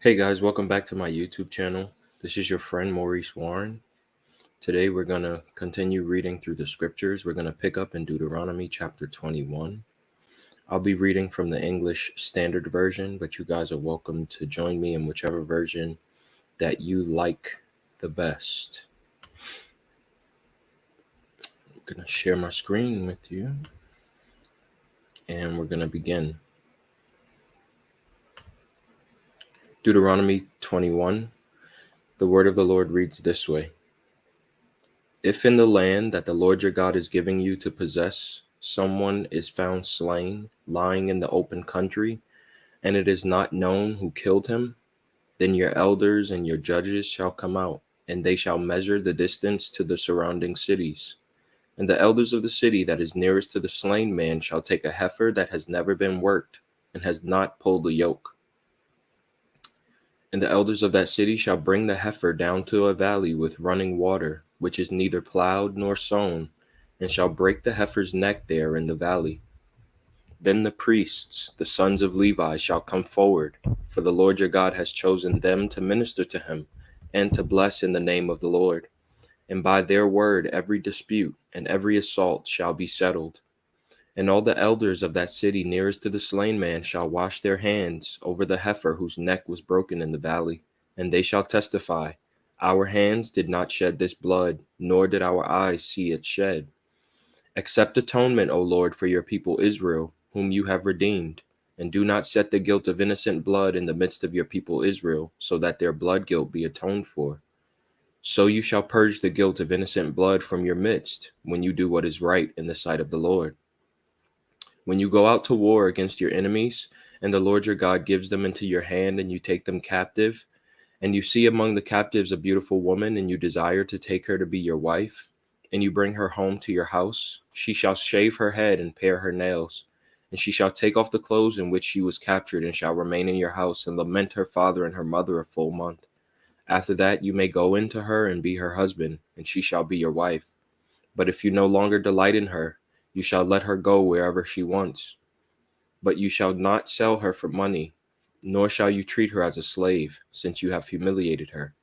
Hey guys, welcome back to my YouTube channel. This is your friend Maurice Warren. Today we're going to continue reading through the scriptures. We're going to pick up in Deuteronomy chapter 21. I'll be reading from the English Standard Version, but you guys are welcome to join me in whichever version that you like the best. I'm going to share my screen with you, and we're going to begin. Deuteronomy 21. The word of the Lord reads this way. If in the land that the Lord your God is giving you to possess, someone is found slain, lying in the open country, and it is not known who killed him, then your elders and your judges shall come out, and they shall measure the distance to the surrounding cities. And the elders of the city that is nearest to the slain man shall take a heifer that has never been worked, and has not pulled a yoke. And the elders of that city shall bring the heifer down to a valley with running water, which is neither plowed nor sown, and shall break the heifer's neck there in the valley. Then the priests, the sons of Levi, shall come forward, for the Lord your God has chosen them to minister to him, and to bless in the name of the Lord. And by their word every dispute and every assault shall be settled. And all the elders of that city nearest to the slain man shall wash their hands over the heifer whose neck was broken in the valley. And they shall testify, Our hands did not shed this blood, nor did our eyes see it shed. Accept atonement, O Lord, for your people Israel, whom you have redeemed. And do not set the guilt of innocent blood in the midst of your people Israel, so that their blood guilt be atoned for. So you shall purge the guilt of innocent blood from your midst, when you do what is right in the sight of the Lord. When you go out to war against your enemies, and the Lord your God gives them into your hand, and you take them captive, and you see among the captives a beautiful woman, and you desire to take her to be your wife, and you bring her home to your house, she shall shave her head and pare her nails, and she shall take off the clothes in which she was captured, and shall remain in your house, and lament her father and her mother a full month. After that you may go in to her and be her husband, and she shall be your wife. But if you no longer delight in her, you shall let her go wherever she wants. But you shall not sell her for money, nor shall you treat her as a slave, since you have humiliated her.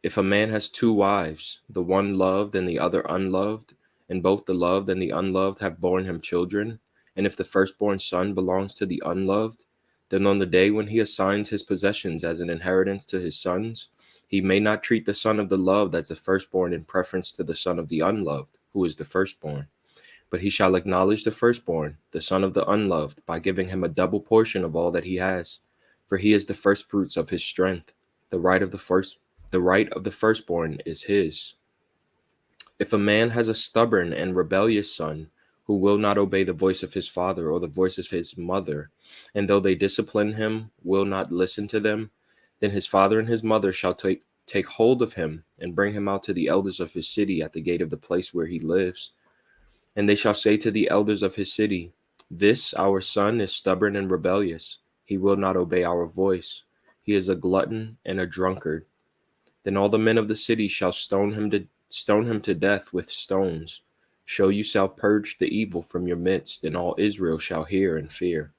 If a man has two wives, the one loved and the other unloved, and both the loved and the unloved have borne him children, and if the firstborn son belongs to the unloved, then on the day when he assigns his possessions as an inheritance to his sons, he may not treat the son of the loved as the firstborn in preference to the son of the unloved, who is the firstborn. But he shall acknowledge the firstborn, the son of the unloved, by giving him a double portion of all that he has, for he is the firstfruits of his strength. The right of the firstborn is his. If a man has a stubborn and rebellious son, who will not obey the voice of his father or the voice of his mother, and though they discipline him, will not listen to them, then his father and his mother shall take hold of him and bring him out to the elders of his city at the gate of the place where he lives. And they shall say to the elders of his city, This our son is stubborn and rebellious. He will not obey our voice. He is a glutton and a drunkard. Then all the men of the city shall stone him to death with stones. So you shall purge the evil from your midst, and all Israel shall hear and fear.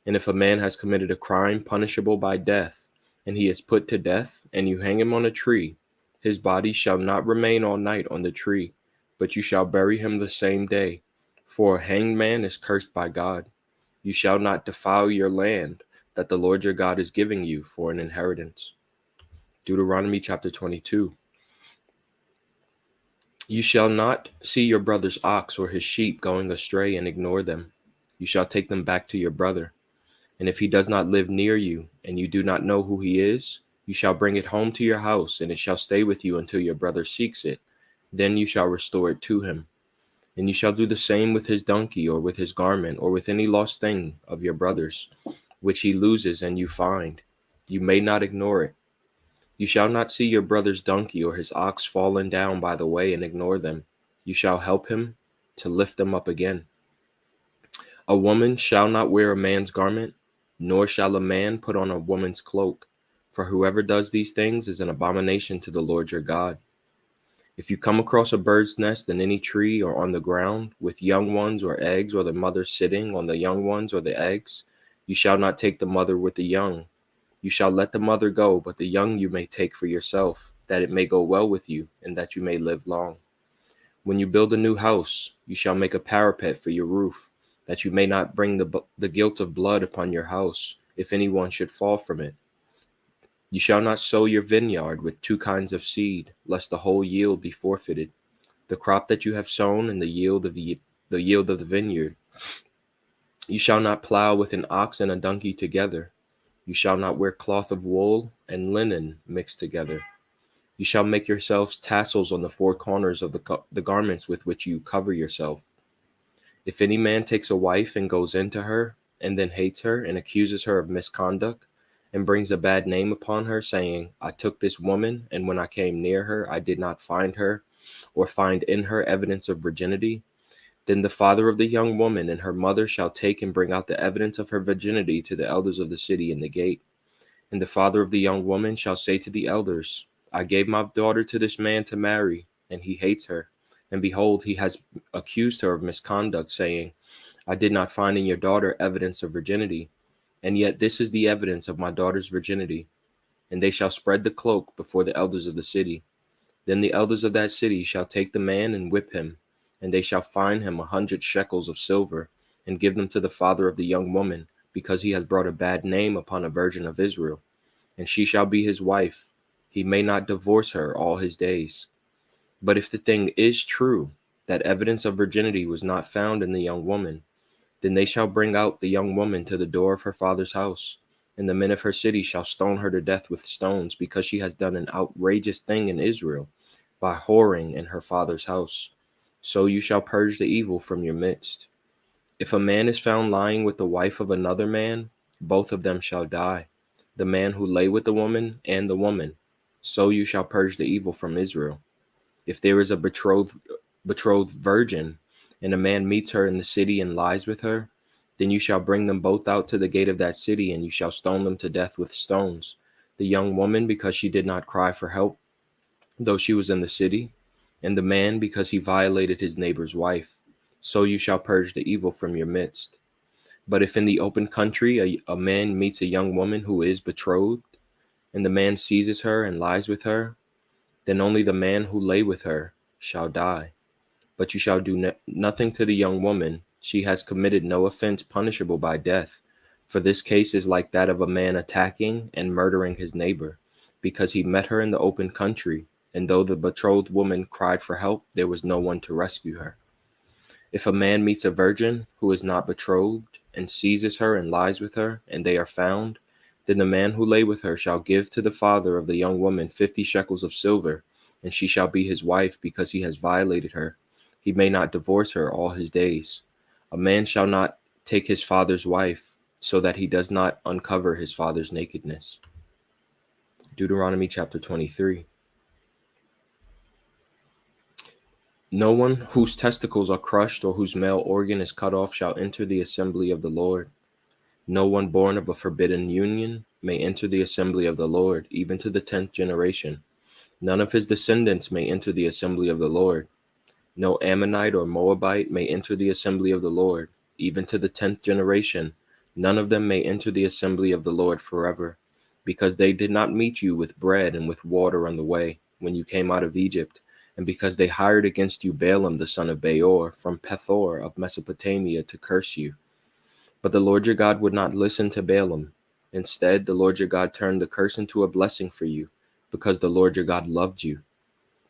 And if a man has committed a crime punishable by death, and he is put to death, and you hang him on a tree, his body shall not remain all night on the tree, but you shall bury him the same day. For a hanged man is cursed by God. You shall not defile your land that the Lord your God is giving you for an inheritance. Deuteronomy chapter 22. You shall not see your brother's ox or his sheep going astray and ignore them. You shall take them back to your brother. And if he does not live near you, and you do not know who he is, you shall bring it home to your house, and it shall stay with you until your brother seeks it. Then you shall restore it to him. And you shall do the same with his donkey, or with his garment, or with any lost thing of your brother's, which he loses and you find. You may not ignore it. You shall not see your brother's donkey or his ox fallen down by the way and ignore them. You shall help him to lift them up again. A woman shall not wear a man's garment, nor shall a man put on a woman's cloak, for whoever does these things is an abomination to the Lord your God. If you come across a bird's nest in any tree or on the ground, with young ones or eggs, or the mother sitting on the young ones or the eggs, you shall not take the mother with the young. You shall let the mother go, but the young you may take for yourself, that it may go well with you, and that you may live long. When you build a new house, you shall make a parapet for your roof, that you may not bring the guilt of blood upon your house, if anyone should fall from it. You shall not sow your vineyard with two kinds of seed, lest the whole yield be forfeited. The crop that you have sown and the yield of the vineyard. You shall not plow with an ox and a donkey together. You shall not wear cloth of wool and linen mixed together. You shall make yourselves tassels on the four corners of the garments with which you cover yourself. If any man takes a wife and goes into her, and then hates her and accuses her of misconduct, and brings a bad name upon her, saying, I took this woman, and when I came near her, I did not find her, or find in her evidence of virginity, then the father of the young woman and her mother shall take and bring out the evidence of her virginity to the elders of the city in the gate. And the father of the young woman shall say to the elders, I gave my daughter to this man to marry, and he hates her. And behold, he has accused her of misconduct, saying, I did not find in your daughter evidence of virginity, and yet this is the evidence of my daughter's virginity. And they shall spread the cloak before the elders of the city. Then the elders of that city shall take the man and whip him, and they shall fine him 100 shekels of silver, and give them to the father of the young woman, because he has brought a bad name upon a virgin of Israel. And she shall be his wife. He may not divorce her all his days. But if the thing is true, that evidence of virginity was not found in the young woman, then they shall bring out the young woman to the door of her father's house, and the men of her city shall stone her to death with stones, because she has done an outrageous thing in Israel, by whoring in her father's house. So you shall purge the evil from your midst. If a man is found lying with the wife of another man, both of them shall die, the man who lay with the woman and the woman. So you shall purge the evil from Israel. If there is a betrothed virgin, and a man meets her in the city and lies with her, then you shall bring them both out to the gate of that city, and you shall stone them to death with stones. The young woman, because she did not cry for help, though she was in the city, and the man, because he violated his neighbor's wife. So you shall purge the evil from your midst. But if in the open country a man meets a young woman who is betrothed, and the man seizes her and lies with her, then only the man who lay with her shall die. But you shall do nothing to the young woman. She has committed no offense punishable by death. For this case is like that of a man attacking and murdering his neighbor, because he met her in the open country, and though the betrothed woman cried for help, there was no one to rescue her. If a man meets a virgin who is not betrothed, and seizes her and lies with her, and they are found, then the man who lay with her shall give to the father of the young woman 50 shekels of silver, and she shall be his wife, because he has violated her. He may not divorce her all his days. A man shall not take his father's wife, so that he does not uncover his father's nakedness. Deuteronomy chapter 23. No one whose testicles are crushed or whose male organ is cut off shall enter the assembly of the Lord. No one born of a forbidden union may enter the assembly of the Lord, even to the 10th generation. None of his descendants may enter the assembly of the Lord. No Ammonite or Moabite may enter the assembly of the Lord, even to the 10th generation. None of them may enter the assembly of the Lord forever, because they did not meet you with bread and with water on the way when you came out of Egypt, and because they hired against you Balaam the son of Beor from Pethor of Mesopotamia to curse you. But the Lord your God would not listen to Balaam. Instead, the Lord your God turned the curse into a blessing for you, because the Lord your God loved you.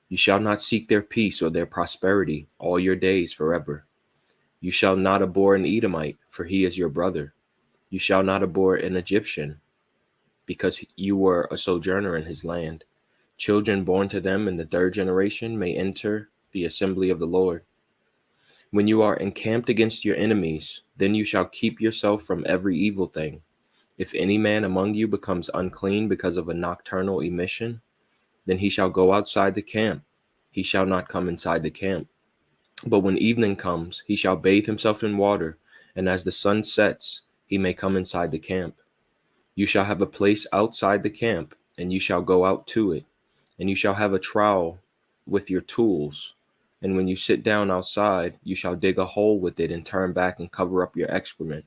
You shall not seek their peace or their prosperity all your days forever. You shall not abhor an Edomite, for he is your brother. You shall not abhor an Egyptian, because you were a sojourner in his land. Children born to them in the 3rd generation may enter the assembly of the Lord. When you are encamped against your enemies, then you shall keep yourself from every evil thing. If any man among you becomes unclean because of a nocturnal emission, then he shall go outside the camp. He shall not come inside the camp. But when evening comes, he shall bathe himself in water, and as the sun sets, he may come inside the camp. You shall have a place outside the camp, and you shall go out to it, and you shall have a trowel with your tools. And when you sit down outside, you shall dig a hole with it and turn back and cover up your excrement.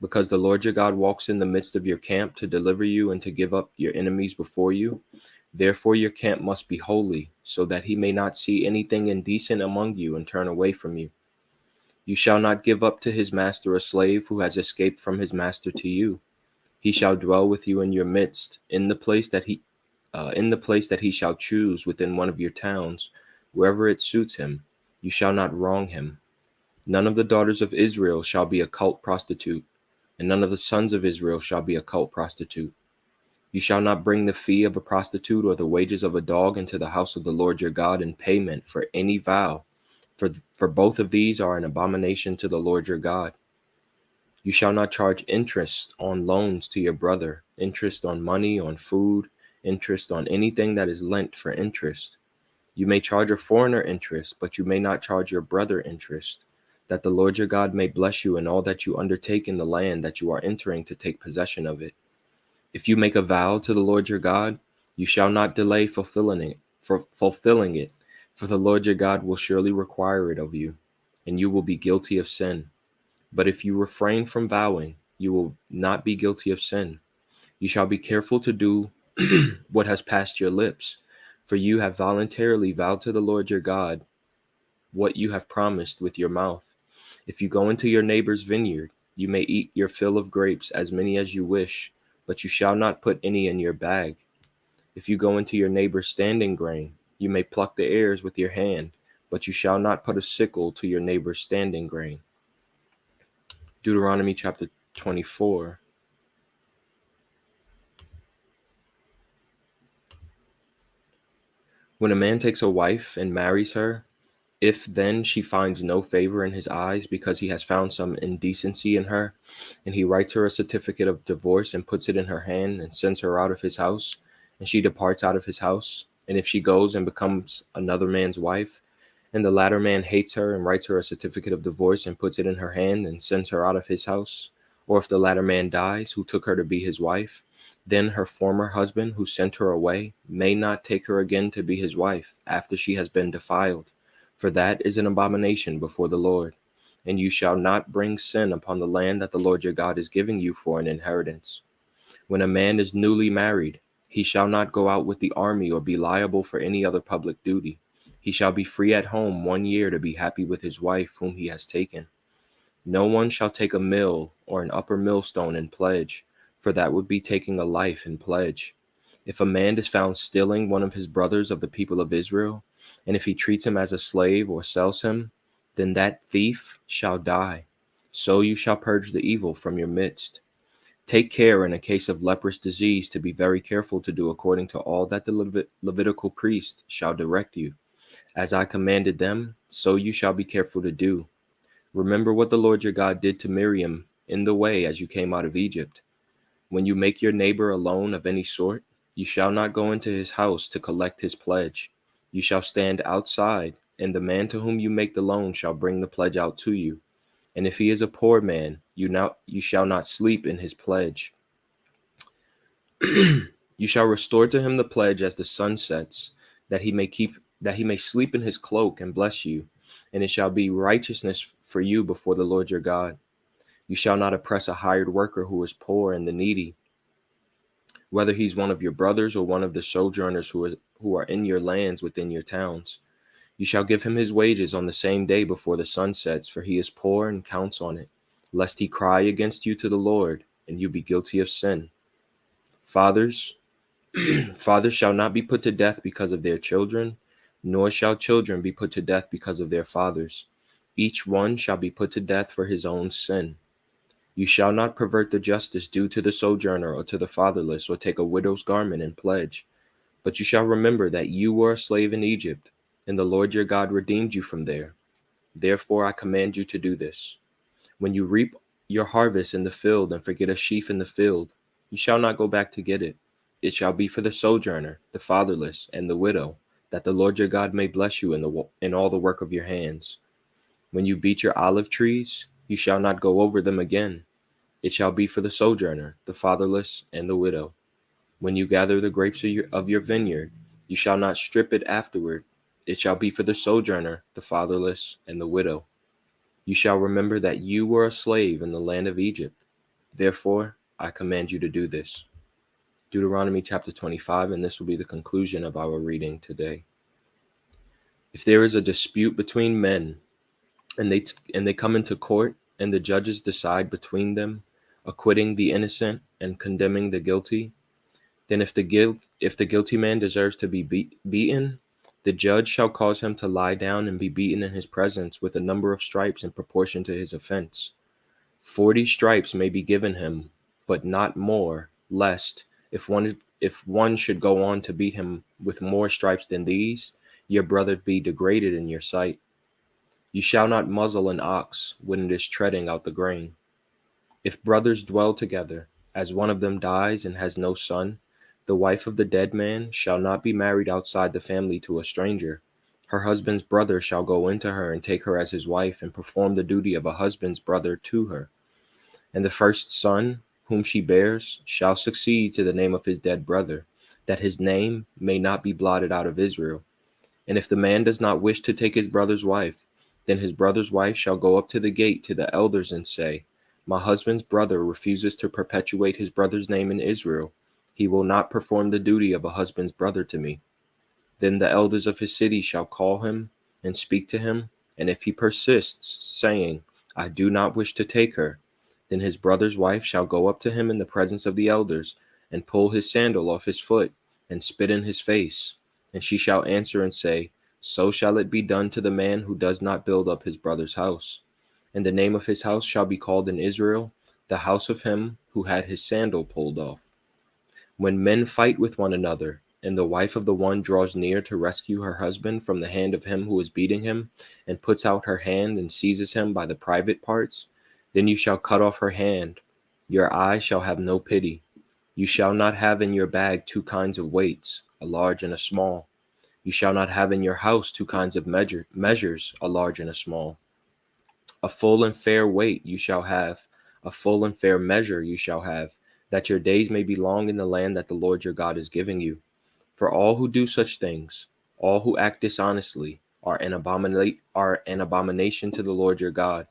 Because the Lord your God walks in the midst of your camp to deliver you and to give up your enemies before you, therefore your camp must be holy, so that he may not see anything indecent among you and turn away from you. You shall not give up to his master a slave who has escaped from his master to you. He shall dwell with you in your midst, in the place that he shall choose within one of your towns, wherever it suits him. You shall not wrong him. None of the daughters of Israel shall be a cult prostitute, and none of the sons of Israel shall be a cult prostitute. You shall not bring the fee of a prostitute or the wages of a dog into the house of the Lord your God in payment for any vow, for both of these are an abomination to the Lord your God. You shall not charge interest on loans to your brother, interest on money, on food, interest on anything that is lent for interest. You may charge a foreigner interest, but you may not charge your brother interest, that the Lord your God may bless you in all that you undertake in the land that you are entering to take possession of it. If you make a vow to the Lord your God, you shall not delay fulfilling it, for the Lord your God will surely require it of you, and you will be guilty of sin. But if you refrain from vowing, you will not be guilty of sin. You shall be careful to do what has passed your lips, for you have voluntarily vowed to the Lord your God what you have promised with your mouth. If you go into your neighbor's vineyard, you may eat your fill of grapes, as many as you wish, but you shall not put any in your bag. If you go into your neighbor's standing grain, you may pluck the ears with your hand, but you shall not put a sickle to your neighbor's standing grain. Deuteronomy chapter 24. When a man takes a wife and marries her, if then she finds no favor in his eyes because he has found some indecency in her, and he writes her a certificate of divorce and puts it in her hand and sends her out of his house, and she departs out of his house, and if she goes and becomes another man's wife, and the latter man hates her and writes her a certificate of divorce and puts it in her hand and sends her out of his house, or if the latter man dies who took her to be his wife, then her former husband who sent her away may not take her again to be his wife after she has been defiled, for that is an abomination before the Lord. And you shall not bring sin upon the land that the Lord your God is giving you for an inheritance. When a man is newly married, he shall not go out with the army or be liable for any other public duty. He shall be free at home 1 year to be happy with his wife whom he has taken. No one shall take a mill or an upper millstone in pledge, for that would be taking a life in pledge. If a man is found stealing one of his brothers of the people of Israel, and if he treats him as a slave or sells him, then that thief shall die. So you shall purge the evil from your midst. Take care in a case of leprous disease to be very careful to do according to all that the Levitical priest shall direct you. As I commanded them, so you shall be careful to do. Remember what the Lord your God did to Miriam in the way as you came out of Egypt. When you make your neighbor a loan of any sort, you shall not go into his house to collect his pledge. You shall stand outside, and the man to whom you make the loan shall bring the pledge out to you. And if he is a poor man, you shall not sleep in his pledge. You shall restore to him the pledge as the sun sets, that he may sleep in his cloak and bless you, and it shall be righteousness for you before the Lord your God. You shall not oppress a hired worker who is poor and the needy, whether he's one of your brothers or one of the sojourners who are in your lands within your towns. You shall give him his wages on the same day before the sun sets, for he is poor and counts on it, lest he cry against you to the Lord, and you be guilty of sin. Fathers shall not be put to death because of their children, nor shall children be put to death because of their fathers. Each one shall be put to death for his own sin. You shall not pervert the justice due to the sojourner or to the fatherless, or take a widow's garment in pledge. But you shall remember that you were a slave in Egypt, and the Lord your God redeemed you from there. Therefore I command you to do this. When you reap your harvest in the field and forget a sheaf in the field, you shall not go back to get it. It shall be for the sojourner, the fatherless, and the widow, that the Lord your God may bless you in all the work of your hands. When you beat your olive trees, you shall not go over them again. It shall be for the sojourner, the fatherless, and the widow. When you gather the grapes of your vineyard, you shall not strip it afterward. It shall be for the sojourner, the fatherless, and the widow. You shall remember that you were a slave in the land of Egypt, Therefore, I command you to do this. Deuteronomy chapter 25, and this will be the conclusion of our reading today. If there is a dispute between men, and they come into court, and the judges decide between them, acquitting the innocent and condemning the guilty, then if the guilty man deserves to be beaten, the judge shall cause him to lie down and be beaten in his presence with a number of stripes in proportion to his offense. 40 stripes may be given him, but not more, lest if one should go on to beat him with more stripes than these, your brother be degraded in your sight. You shall not muzzle an ox when it is treading out the grain. If brothers dwell together, as one of them dies and has no son, the wife of the dead man shall not be married outside the family to a stranger. Her husband's brother shall go into her and take her as his wife and perform the duty of a husband's brother to her. And the first son whom she bears shall succeed to the name of his dead brother, that his name may not be blotted out of Israel. And if the man does not wish to take his brother's wife, then his brother's wife shall go up to the gate to the elders and say, My husband's brother refuses to perpetuate his brother's name in Israel. He will not perform the duty of a husband's brother to me. Then the elders of his city shall call him and speak to him, and if he persists, saying, I do not wish to take her, then his brother's wife shall go up to him in the presence of the elders, and pull his sandal off his foot, and spit in his face. And she shall answer and say, So shall it be done to the man who does not build up his brother's house. And the name of his house shall be called in Israel, the house of him who had his sandal pulled off. When men fight with one another, and the wife of the one draws near to rescue her husband from the hand of him who is beating him, and puts out her hand and seizes him by the private parts, then you shall cut off her hand. Your eye shall have no pity. You shall not have in your bag 2 kinds of weights, a large and a small. You shall not have in your house 2 kinds of measures, a large and a small. A full and fair weight you shall have, a full and fair measure you shall have, that your days may be long in the land that the Lord your God is giving you. For all who do such things, all who act dishonestly, are an abomination to the Lord your God.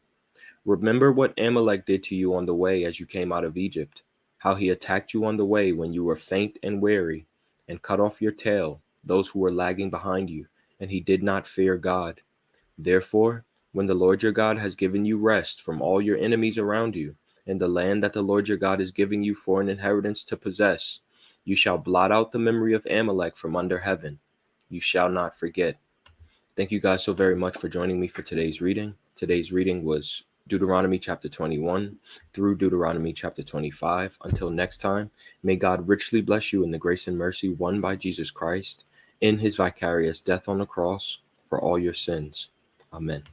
Remember what Amalek did to you on the way as you came out of Egypt, how he attacked you on the way when you were faint and weary, and cut off your tail, those who were lagging behind you, and he did not fear God. Therefore, when the Lord your God has given you rest from all your enemies around you, in the land that the Lord your God is giving you for an inheritance to possess, you shall blot out the memory of Amalek from under heaven. You shall not forget. Thank you guys so very much for joining me for today's reading. Today's reading was Deuteronomy chapter 21 through Deuteronomy chapter 25. Until next time, may God richly bless you in the grace and mercy won by Jesus Christ in his vicarious death on the cross for all your sins. Amen.